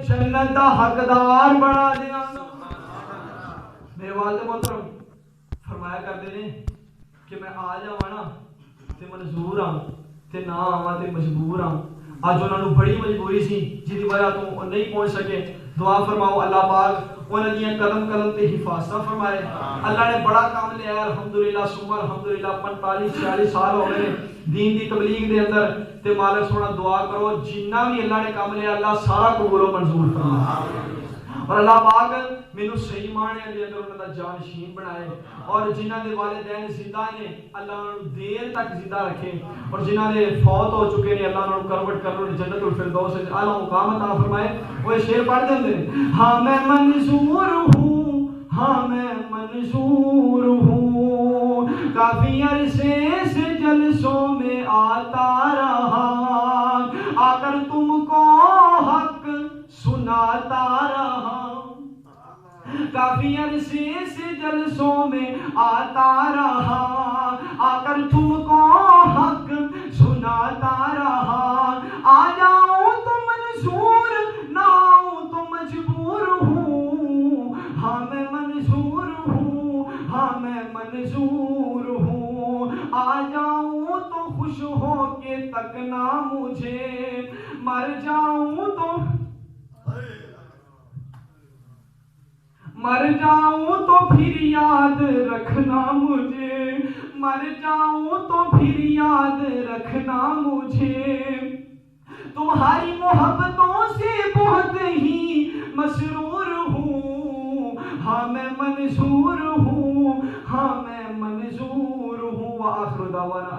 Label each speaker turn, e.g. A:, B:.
A: जन्नत का हकदार बना दिया। मेरे वालिद मोहतरम फरमाया करते ने कि मैं आ जावा ना ते मंजूर हाँ ते ना आवा ते मजबूर हाँ। अज उन्होंने बड़ी मजबूरी सी जिसकी वजह तो नहीं पहुंच सके। दुआ फरमाओ अल्लाह पाक उन्होंने कदम कदम ते हिफाजत फरमाए। अल्लाह ने बड़ा काम लिया अल्हम्दुलिल्लाह सुम्मा अल्हम्दुलिल्लाह। 45-46 साल हो गए दीन की तबलीग दे अंदर ते मालिक सोना दुआ करो जिन्ना भी अल्लाह ने काम लिया अल्लाह सारा कबूल मंजूर फरमाए। और अल्लाह पाक मैनू सही माने दे अंदर उन्होंने जानशीन बनाए। और जिन्हां दे वालिदैन जिंदा ने अल्लाह उन्होंने देर तक जिंदा रखे। और जिन्हां दे फौत हो चुके ने अल्लाह उन्होंने करवट कर लो जन्नतुल फिरदौस में आला मुकाम अता फरमाए। वो शेर पढ़ देंदे ने हाँ मैं मंजूर हूँ हाँ मैं मंजूर हूँ। काफी अरसे से जलसों में आता रहा आकर तुमको हक सुनाता रहा। काफी अरसे से जलसों में आता रहा आकर तुमको हक सुनाता रहा। आ जाऊं तो मंजूर ना आऊं तो मजबूर हूँ। हाँ मैं मंजूर हूँ हाँ मैं मंजूर हूँ। आ जाऊं तो खुश हो के तकना मुझे मर जाऊं तो फिर याद रखना मुझे। मर जाऊं तो फिर याद रखना मुझे। तुम्हारी मोहब्बतों से बहुत ही मसरूर हूँ। हाँ मैं मंजूर हूँ हाँ मैं मंजूर हूँ। व आखिर दावाना